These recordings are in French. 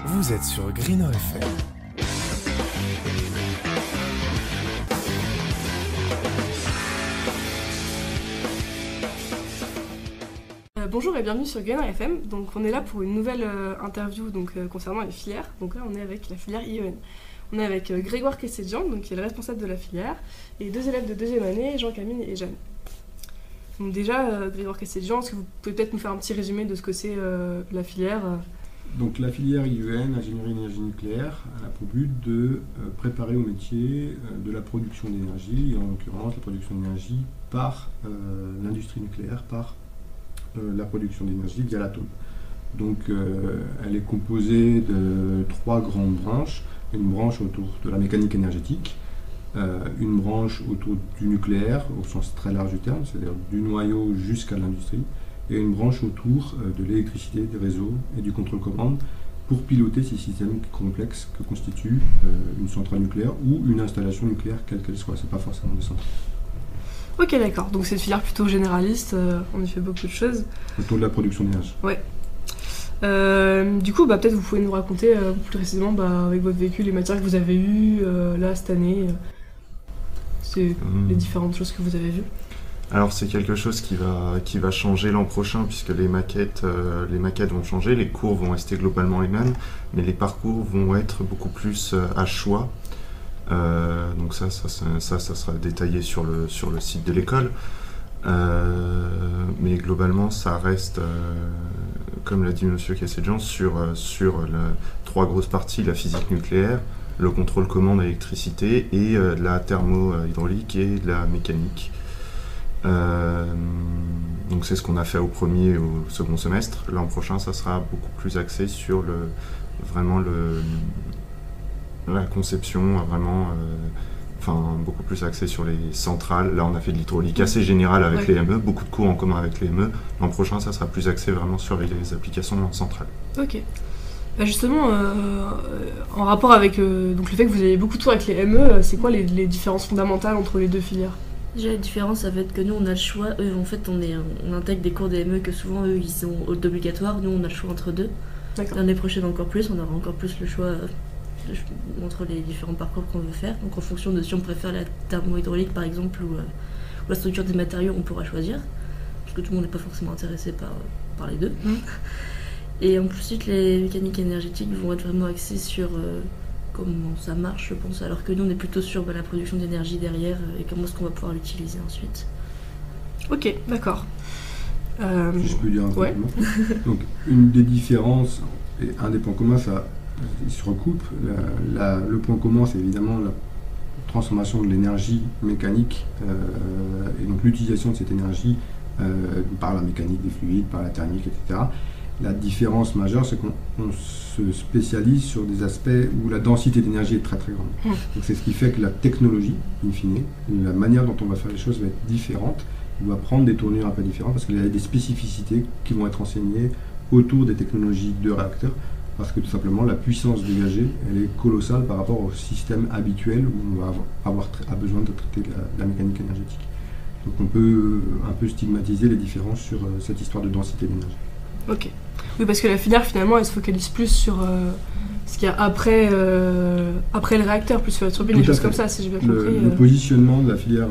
Vous êtes sur Greener FM. Bonjour et bienvenue sur Greener FM. Donc on est là pour une nouvelle interview concernant les filières. Donc là on est avec la filière IEN. On est avec Grégoire Kessedjian, qui est le responsable de la filière, et deux élèves de deuxième année, Jean-Camille et Jeanne. Donc déjà, Grégoire Kessedjian, est-ce que vous pouvez peut-être nous faire un petit résumé de ce que c'est la filière Donc la filière IEN, ingénierie énergie nucléaire, a pour but de préparer au métier de la production d'énergie, et en l'occurrence la production d'énergie par l'industrie nucléaire, par la production d'énergie via l'atome. Donc elle est composée de trois grandes branches. Une branche autour de la mécanique énergétique, une branche autour du nucléaire au sens très large du terme, c'est-à-dire du noyau jusqu'à l'industrie, et une branche autour de l'électricité, des réseaux et du contrôle-commande pour piloter ces systèmes complexes que constitue une centrale nucléaire ou une installation nucléaire quelle qu'elle soit. C'est pas forcément des centrales. Ok, d'accord. Donc c'est une filière plutôt généraliste, on y fait beaucoup de choses. Autour de la production d'énergie. Ouais. Du coup, peut-être vous pouvez nous raconter plus précisément avec votre vécu les matières que vous avez eues là cette année, c'est les différentes choses que vous avez vues. Alors c'est quelque chose qui va changer l'an prochain puisque les maquettes vont changer, les cours vont rester globalement les mêmes, mais les parcours vont être beaucoup plus à choix. Donc ça sera détaillé sur le site de l'école. Mais globalement, ça reste, comme l'a dit M. Kessedjian, sur trois grosses parties, la physique nucléaire, le contrôle-commande à l'électricité et la thermo-hydraulique et de la mécanique. Donc c'est ce qu'on a fait au premier et au second semestre. L'an prochain, ça sera beaucoup plus axé sur la conception, beaucoup plus axé sur les centrales. Là, on a fait de l'hydraulique assez générale avec les ME, beaucoup de cours en commun avec les ME. L'an prochain, ça sera plus axé vraiment sur les applications centrales. Ok. Justement, en rapport avec donc le fait que vous avez beaucoup de cours avec les ME, c'est quoi les différences fondamentales entre les deux filières ? Déjà, la différence, ça va être que nous, on a le choix. Eux, en fait, on intègre des cours des ME que souvent, eux, ils sont obligatoires. Nous, on a le choix entre deux. L'année prochaine, encore plus. On aura encore plus le choix entre les différents parcours qu'on veut faire. Donc en fonction de si on préfère la thermo-hydraulique par exemple ou la structure des matériaux, on pourra choisir. Parce que tout le monde n'est pas forcément intéressé par les deux. Et en plus, les mécaniques énergétiques vont être vraiment axées sur comment ça marche, je pense. Alors que nous, on est plutôt sur la production d'énergie derrière et comment est-ce qu'on va pouvoir l'utiliser ensuite. Ok, d'accord. Si je peux dire un peu. Donc une des différences et un des points communs, ils se recoupent. Le point commun, c'est évidemment la transformation de l'énergie mécanique et donc l'utilisation de cette énergie par la mécanique des fluides, par la thermique, etc. La différence majeure, c'est qu'on se spécialise sur des aspects où la densité d'énergie est très très grande. Donc c'est ce qui fait que la technologie, in fine, la manière dont on va faire les choses va être différente, on va prendre des tournures un peu différentes parce qu'il y a des spécificités qui vont être enseignées autour des technologies de réacteurs. Parce que tout simplement la puissance dégagée elle est colossale par rapport au système habituel où on va avoir besoin de traiter la mécanique énergétique. Donc on peut un peu stigmatiser les différences sur cette histoire de densité d'énergie. Ok. Oui, parce que la filière finalement elle se focalise plus sur ce qu'il y a après le réacteur, plus sur la turbine, des choses comme ça, si j'ai bien compris. Le positionnement de la filière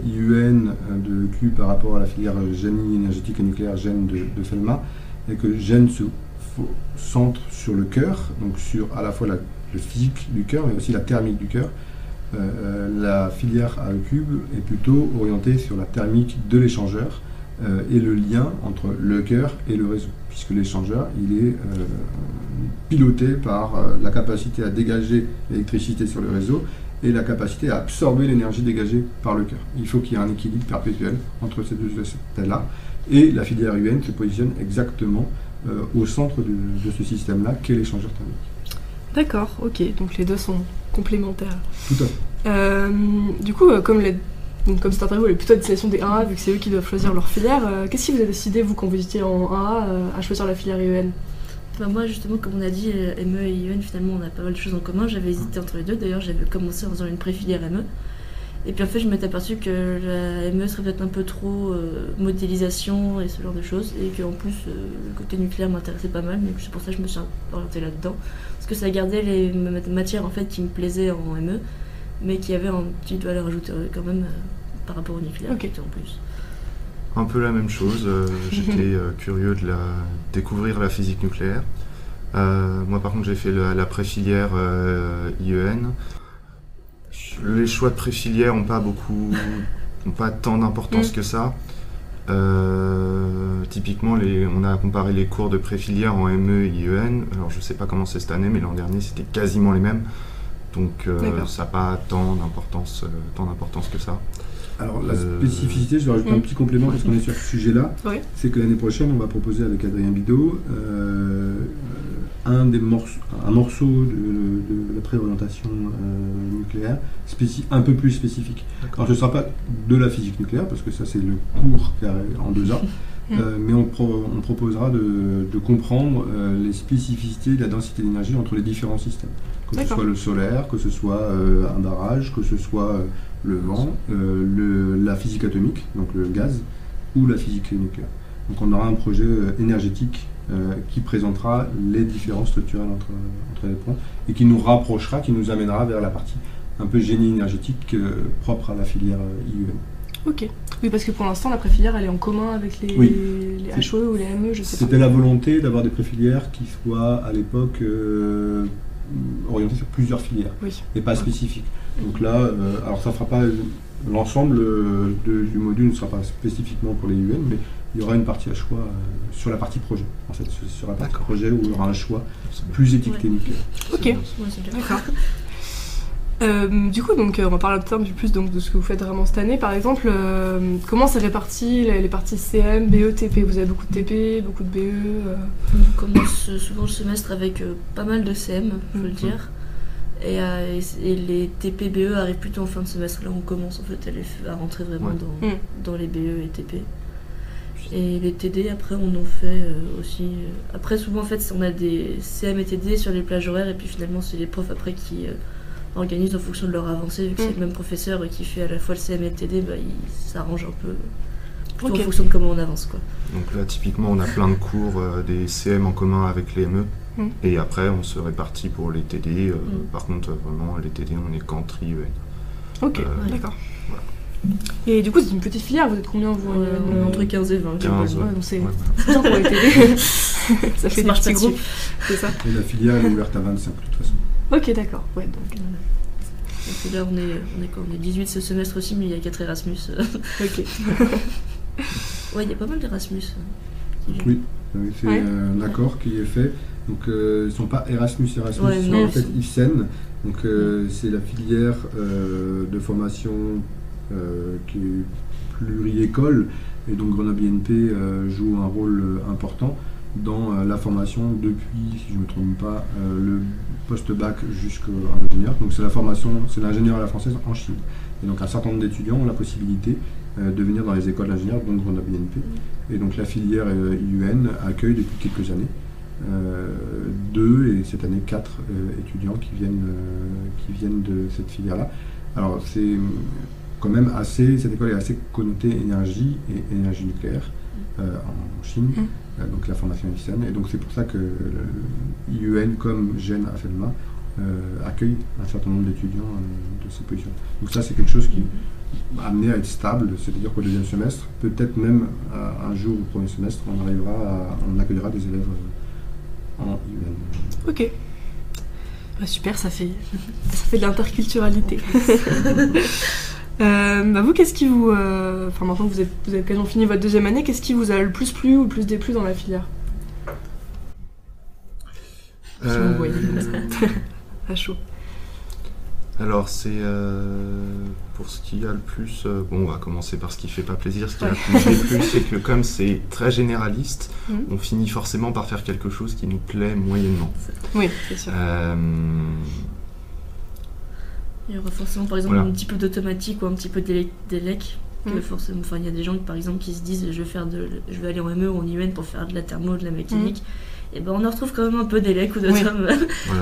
IEN de Q par rapport à la filière génie énergétique et nucléaire GEN de FELMA est que GEN se centre sur le cœur, donc sur à la fois le physique du cœur mais aussi la thermique du cœur. La filière AE-Cube est plutôt orientée sur la thermique de l'échangeur et le lien entre le cœur et le réseau, puisque l'échangeur il est piloté par la capacité à dégager l'électricité sur le réseau et la capacité à absorber l'énergie dégagée par le cœur. Il faut qu'il y ait un équilibre perpétuel entre ces deux aspects-là, et la filière IEN se positionne exactement au centre de ce système-là, qu'est l'échangeur thermique. D'accord, ok, donc les deux sont complémentaires. Tout à fait. Du coup, comme cette interview elle est plutôt à destination des 1A, vu que c'est eux qui doivent choisir leur filière, qu'est-ce qui vous a décidé, vous, quand vous étiez en 1A, à choisir la filière IEN ? Moi, justement, comme on a dit, ME et IEN, finalement, on a pas mal de choses en commun. J'avais hésité entre les deux. D'ailleurs, j'avais commencé en faisant une pré-filière ME. Et puis en fait, je m'étais aperçue que la ME serait peut-être un peu trop modélisation et ce genre de choses, et qu'en plus, le côté nucléaire m'intéressait pas mal, donc c'est pour ça que je me suis orientée là-dedans. Parce que ça gardait les matières en fait qui me plaisaient en ME, mais qui avaient une petite valeur ajoutée quand même par rapport au nucléaire, en plus. Un peu la même chose, j'étais curieux de découvrir la physique nucléaire. Moi par contre j'ai fait la préfilière IEN. Les choix de préfilière n'ont pas tant d'importance que ça. Typiquement, on a comparé les cours de préfilière en ME et IEN. Alors je ne sais pas comment c'est cette année, mais l'an dernier c'était quasiment les mêmes. Donc ça n'a pas tant d'importance que ça. Alors la spécificité, je vais rajouter un petit complément parce qu'on est sur ce sujet-là, c'est que l'année prochaine on va proposer avec Adrien Bidot un morceau de la préorientation nucléaire un peu plus spécifique. Alors ce ne sera pas de la physique nucléaire parce que ça c'est le cours en 2 ans, mais on proposera de comprendre les spécificités de la densité d'énergie entre les différents systèmes. Que ce soit le solaire, que ce soit un barrage, que ce soit le vent, la physique atomique, donc le gaz, ou la physique nucléaire. Donc on aura un projet énergétique qui présentera les différences structurelles entre les points et qui nous rapprochera, qui nous amènera vers la partie un peu génie énergétique propre à la filière IEN. Ok. Oui, parce que pour l'instant, la préfilière, elle est en commun avec les HOE ou les ME, je sais pas. C'était la volonté d'avoir des préfilières qui soient, à l'époque, orientées sur plusieurs filières, et pas spécifiques. Donc là, alors ça ne fera pas... L'ensemble du module ne sera pas spécifiquement pour les IEN, mais il y aura une partie à choix sur la partie projet. En fait, sur la partie projet où il y aura un choix plus étiqueté nucléaire. Ok, d'accord. Du coup, donc, on va parler un peu plus donc, de ce que vous faites vraiment cette année. Par exemple, comment c'est réparti les parties CM, BE, TP? Vous avez beaucoup de TP, beaucoup de BE On commence souvent le semestre avec pas mal de CM, je veux le dire. Et les TP, BE arrivent plutôt en fin de semestre. Là, on commence en fait à rentrer vraiment dans les BE et TP. Et les TD, après, on en fait aussi. Après, souvent, en fait, on a des CM et TD sur les plages horaires, et puis finalement, c'est les profs après qui organisent en fonction de leur avancée. Vu que c'est le même professeur qui fait à la fois le CM et le TD, il s'arrange un peu plutôt en fonction de comment on avance, quoi. Donc là, typiquement, on a plein de cours, des CM en commun avec les ME, et après, on se répartit pour les TD. Par contre, vraiment, les TD, on est qu'en tri-EN. Ok, d'accord. Voilà. Et du coup, c'est une petite filière, vous êtes combien vous entre 15 et 20. 15, donc c'est bien pour les TD. Ça fait des petits groupes, c'est ça. Et la filière est ouverte à 25 de toute façon. Ok, d'accord. Ouais, donc... Et là, on est 18 ce semestre aussi, mais il y a 4 Erasmus. Ok. Ouais, il y a pas mal d'Erasmus. Oui, c'est un accord qui est fait. Donc, ils ne sont pas Erasmus, ils sont en fait IFSEN. Donc, c'est la filière de formation qui est pluri-école. Et donc, Grenoble INP joue un rôle important dans la formation depuis, si je ne me trompe pas, le post-bac jusqu'à l'ingénieur. Donc, c'est la formation, c'est l'ingénieur à la française en Chine. Et donc, un certain nombre d'étudiants ont la possibilité de venir dans les écoles d'ingénieurs, donc Grenoble INP. Et donc, la filière IUN accueille depuis quelques années 2 et cette année 4 étudiants qui viennent de cette filière-là. Alors c'est quand même cette école est assez connotée énergie et énergie nucléaire en Chine, donc la formation IFSEN, et donc c'est pour ça que IUN comme GEN à FELMA accueille un certain nombre d'étudiants de ces positions. Donc ça c'est quelque chose qui est amené à être stable, c'est-à-dire qu'au deuxième semestre, peut-être même un jour au premier semestre, on accueillera des élèves en IUN. Ok. Bah super, ça fait de l'interculturalité. Vous, qu'est-ce qui vous... maintenant que vous avez quasiment fini votre deuxième année, qu'est-ce qui vous a le plus plu ou le plus déplu dans la filière? Si vous voyez à chaud. Alors c'est pour ce qui a le plus, on va commencer par ce qui fait pas plaisir. Ce qui a le plus déplu, c'est que comme c'est très généraliste, on finit forcément par faire quelque chose qui nous plaît moyennement. Oui, c'est sûr. Il y aura forcément par exemple un petit peu d'automatique ou un petit peu d'élec. Forcément, il y a des gens par exemple qui se disent je vais aller en ME ou en IUN pour faire de la thermo, de la mécanique. Et on en retrouve quand même un peu d'élec ou d'autom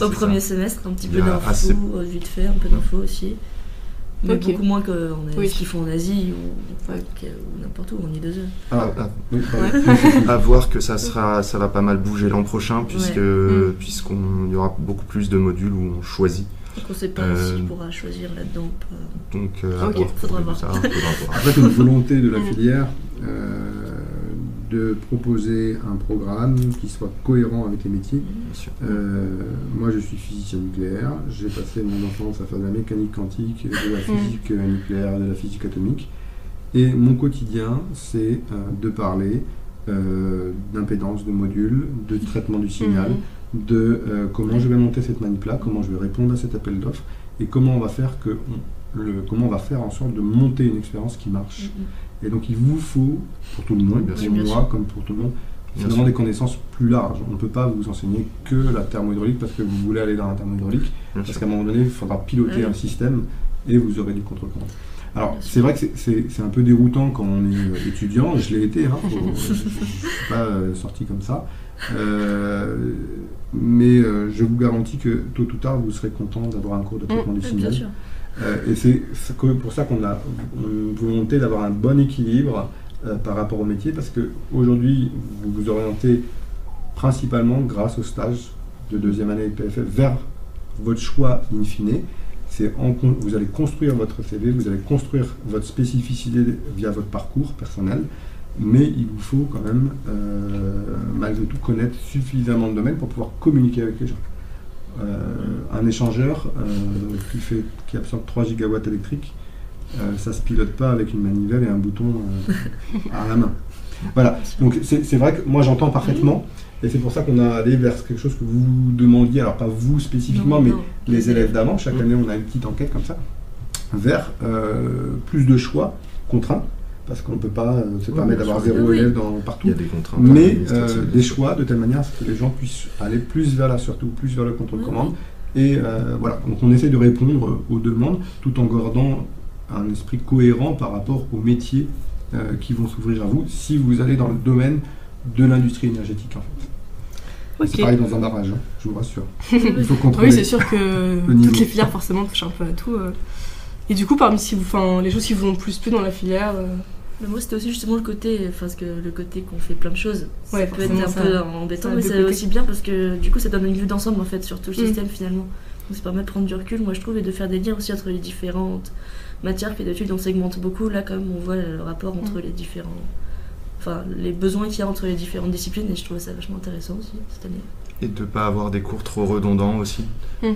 au premier semestre, un petit peu d'infos, vite fait, un peu d'infos aussi. Mais beaucoup moins ce qu'ils font en Asie ou n'importe où, en I2E. À voir que ça va pas mal bouger l'an prochain, puisqu'on y aura beaucoup plus de modules où on choisit. Donc on ne sait pas s'il pourra choisir là-dedans. Donc, faudra voir. En fait, une volonté de la filière de proposer un programme qui soit cohérent avec les métiers. Moi, je suis physicien nucléaire. J'ai passé mon enfance à faire de la mécanique quantique, de la physique nucléaire, de la physique atomique. Et mon quotidien, c'est de parler d'impédance, de modules, de traitement du signal, de comment je vais monter cette manip-là, comment je vais répondre à cet appel d'offres, et comment on va faire en sorte de monter une expérience qui marche. Et donc il vous faut, pour tout le monde, pour moi comme pour tout le monde, finalement des connaissances plus larges. On ne peut pas vous enseigner que la thermohydraulique parce que vous voulez aller dans la thermohydraulique, parce qu'à un moment donné, il faudra piloter un système et vous aurez du contre-courant. Alors, c'est vrai que c'est un peu déroutant quand on est étudiant, je l'ai été, je ne suis pas sorti comme ça, mais je vous garantis que tôt ou tard, vous serez content d'avoir un cours de traitement du signal. Et c'est pour ça qu'on a une volonté d'avoir un bon équilibre par rapport au métier, parce qu'aujourd'hui, vous vous orientez principalement grâce au stage de deuxième année de PFF vers votre choix in fine. Vous allez construire votre CV, vous allez construire votre spécificité via votre parcours personnel, mais il vous faut quand même, malgré tout, connaître suffisamment de domaines pour pouvoir communiquer avec les gens. Un échangeur qui absorbe 3 gigawatts électriques, ça ne se pilote pas avec une manivelle et un bouton à la main. Voilà, donc c'est vrai que moi j'entends parfaitement. Et c'est pour ça qu'on a allé vers quelque chose que vous demandiez, alors pas vous spécifiquement, mais les élèves d'avant. Chaque année, on a une petite enquête comme ça, vers plus de choix contraints, parce qu'on ne peut pas se permettre d'avoir 0 élève partout. Il y a des contraintes. Mais des choix de telle manière que les gens puissent aller plus vers plus vers le contrôle-commande. Et voilà, donc on essaie de répondre aux demandes tout en gardant un esprit cohérent par rapport aux métiers qui vont s'ouvrir à vous si vous allez dans le domaine de l'industrie énergétique en fait. C'est pareil dans un barrage, je vous rassure. Il faut contrôler. Oui, c'est sûr que toutes les filières forcément touchent un peu à tout. Et du coup, parmi les choses qui vous ont plus plu dans la filière moi, c'était aussi justement le côté qu'on fait plein de choses. Ça peut être un peu embêtant, mais c'est aussi bien parce que du coup, ça donne une vue d'ensemble en fait sur tout le système finalement. Donc ça permet de prendre du recul, moi je trouve, et de faire des liens aussi entre les différentes matières, puis d'habitude on segmente beaucoup. Là, comme on voit le rapport entre les différents. Enfin, les besoins qu'il y a entre les différentes disciplines, et je trouvais ça vachement intéressant aussi cette année. Et de ne pas avoir des cours trop redondants aussi. Y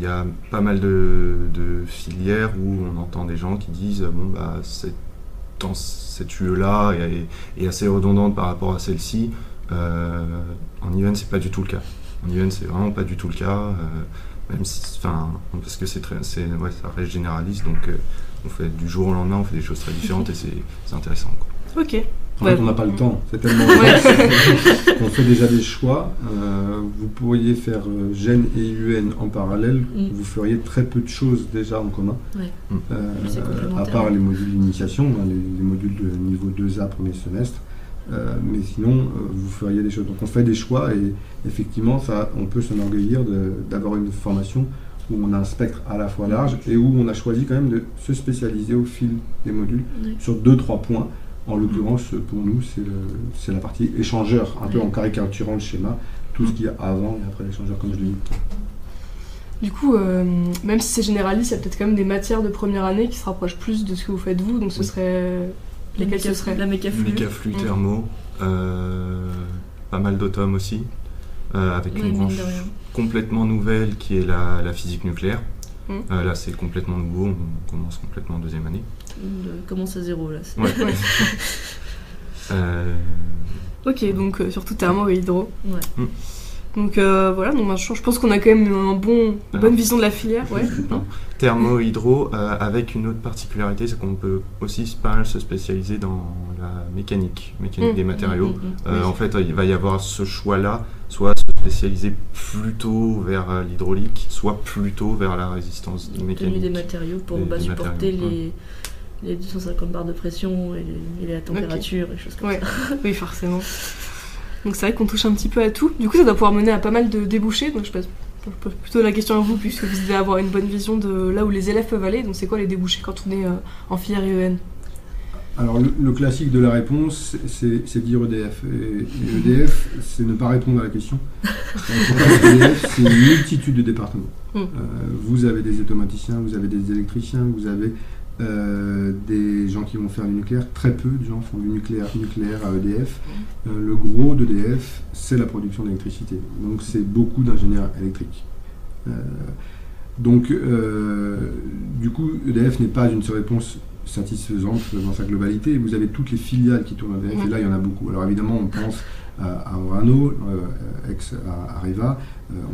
a pas mal de filières où on entend des gens qui disent cette UE-là est assez redondante par rapport à celle-ci. En IEN, c'est pas du tout le cas. En IEN, c'est vraiment pas du tout le cas. Même si, parce que ça reste généraliste, donc on fait du jour au lendemain, on fait des choses très différentes et c'est intéressant, quoi. Ok. En fait, on n'a pas le temps, c'est tellement vaste qu'on fait déjà des choix. Vous pourriez faire Gène et UN en parallèle, vous feriez très peu de choses déjà en commun, à part les modules d'initiation, les modules de niveau 2A premier semestre. Mais sinon, vous feriez des choses. Donc on fait des choix et effectivement, on peut s'enorgueillir d'avoir une formation où on a un spectre à la fois large et où on a choisi quand même de se spécialiser au fil des modules sur 2-3 points. En l'occurrence, pour nous, c'est la partie échangeur, un peu en caricaturant le schéma, tout ce qu'il y a avant et après l'échangeur, comme je l'ai dit. Du coup, même si c'est généraliste, il y a peut-être quand même des matières de première année qui se rapprochent plus de ce que vous faites vous, donc ce serait... Lesquelles ce serait ? La mécaflux. Mécaflux, thermo, pas mal d'automes aussi, avec une branche complètement nouvelle qui est la physique nucléaire. Là, c'est complètement nouveau, on commence complètement en deuxième année. On commence à 0 là. Ok, donc surtout thermo et hydro. Donc voilà, donc, je pense qu'on a quand même une bonne vision de la filière. Thermo, hydro, avec une autre particularité, c'est qu'on peut aussi pas mal se spécialiser dans la mécanique des matériaux. En fait, il va y avoir ce choix-là, soit se spécialiser plutôt vers l'hydraulique, soit plutôt vers la résistance mécanique. Des matériaux pour supporter les 250 barres de pression et la température et choses comme ça. Oui, forcément. Donc c'est vrai qu'on touche un petit peu à tout. Du coup, ça doit pouvoir mener à pas mal de débouchés. Donc je sais pas Je pose plutôt la question à vous, puisque vous devez avoir une bonne vision de là où les élèves peuvent aller. Donc c'est quoi les débouchés quand on est en filière IEN? Alors le classique de la réponse, c'est dire EDF. Et EDF, c'est ne pas répondre à la question. EDF, c'est une multitude de départements. Vous avez des automaticiens, vous avez des électriciens, vous avez des gens qui vont faire du nucléaire. Très peu de gens font du nucléaire à EDF. Le gros d'EDF, c'est la production d'électricité. Donc c'est beaucoup d'ingénieurs électriques. Du coup, EDF n'est pas une seule réponse satisfaisante dans sa globalité. Vous avez toutes les filiales qui tournent à EDF, et là il y en a beaucoup. Alors évidemment on pense à Orano, à Areva,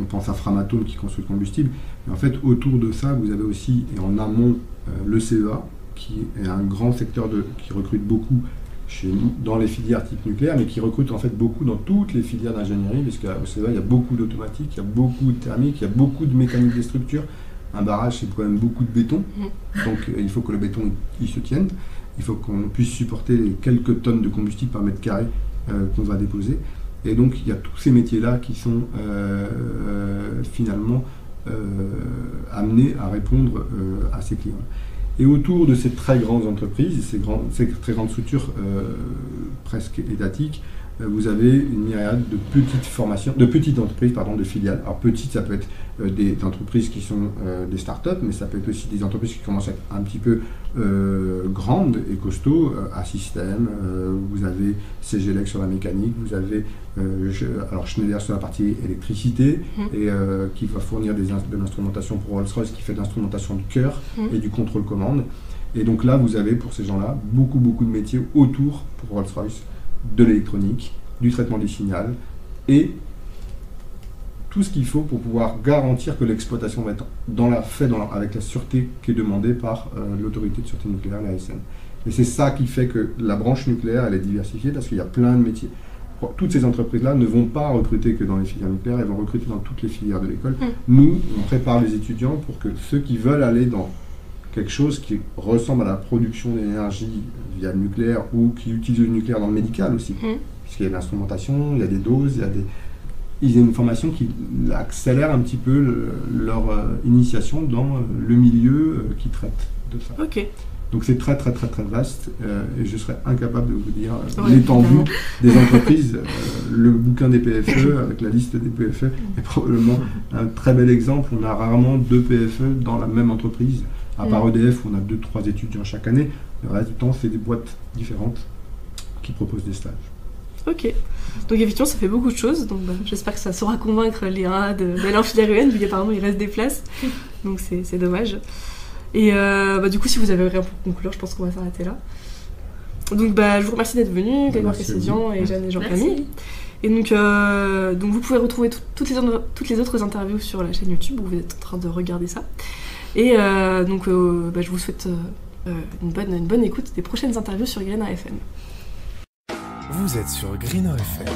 on pense à Framatome qui construit le combustible, mais en fait autour de ça vous avez aussi, et en amont, le CEA qui est un grand secteur qui recrute beaucoup dans les filières type nucléaire, mais qui recrute en fait beaucoup dans toutes les filières d'ingénierie, parce qu'au CEA il y a beaucoup d'automatique, il y a beaucoup de thermique, il y a beaucoup de mécanique des structures. Un barrage, c'est quand même beaucoup de béton, donc il faut que le béton il se tienne, il faut qu'on puisse supporter les quelques tonnes de combustible par mètre carré qu'on va déposer. Et donc il y a tous ces métiers-là qui sont finalement amenés à répondre à ces clients. Et autour de ces très grandes entreprises, ces très grandes structures presque étatiques, vous avez une myriade de petites entreprises, de filiales. Alors petites, ça peut être des entreprises qui sont des startups, mais ça peut être aussi des entreprises qui commencent à être un petit peu grandes et costauds, Assystem, vous avez CGLEC sur la mécanique, vous avez Schneider sur la partie électricité, et qui va fournir de l'instrumentation pour Rolls-Royce, qui fait de l'instrumentation du cœur et du contrôle-commande. Et donc là, vous avez pour ces gens-là beaucoup de métiers autour pour Rolls-Royce, de l'électronique, du traitement du signal et tout ce qu'il faut pour pouvoir garantir que l'exploitation va être avec la sûreté qui est demandée par l'autorité de sûreté nucléaire, l'ASN. Et c'est ça qui fait que la branche nucléaire, elle est diversifiée parce qu'il y a plein de métiers. Toutes ces entreprises-là ne vont pas recruter que dans les filières nucléaires, elles vont recruter dans toutes les filières de l'école. Nous, on prépare les étudiants pour que ceux qui veulent aller dans quelque chose qui ressemble à la production d'énergie via le nucléaire ou qui utilise le nucléaire dans le médical aussi, puisqu'il y a de l'instrumentation, il y a des doses, il y a une formation qui accélère un petit peu leur initiation dans le milieu qui traite de ça. Donc c'est très vaste et je serais incapable de vous dire l'étendue des entreprises. Le bouquin des PFE avec la liste des PFE est probablement un très bel exemple. On a rarement 2 PFE dans la même entreprise. À part EDF, on a 2-3 étudiants chaque année. Le reste du temps, c'est des boîtes différentes qui proposent des stages. Ok. Donc effectivement, ça fait beaucoup de choses. Donc j'espère que ça saura convaincre les RA d'aller en filière EN, vu qu'apparemment il reste des places. Donc c'est dommage. Et du coup, si vous avez rien pour conclure, je pense qu'on va s'arrêter là. Donc je vous remercie d'être venus, Grégoire Kessedian et Jeanne et Jean-Camille. Et donc vous pouvez retrouver toutes les autres interviews sur la chaîne YouTube où vous êtes en train de regarder ça. Et je vous souhaite une bonne écoute des prochaines interviews sur Greener FM. Vous êtes sur Greener FM.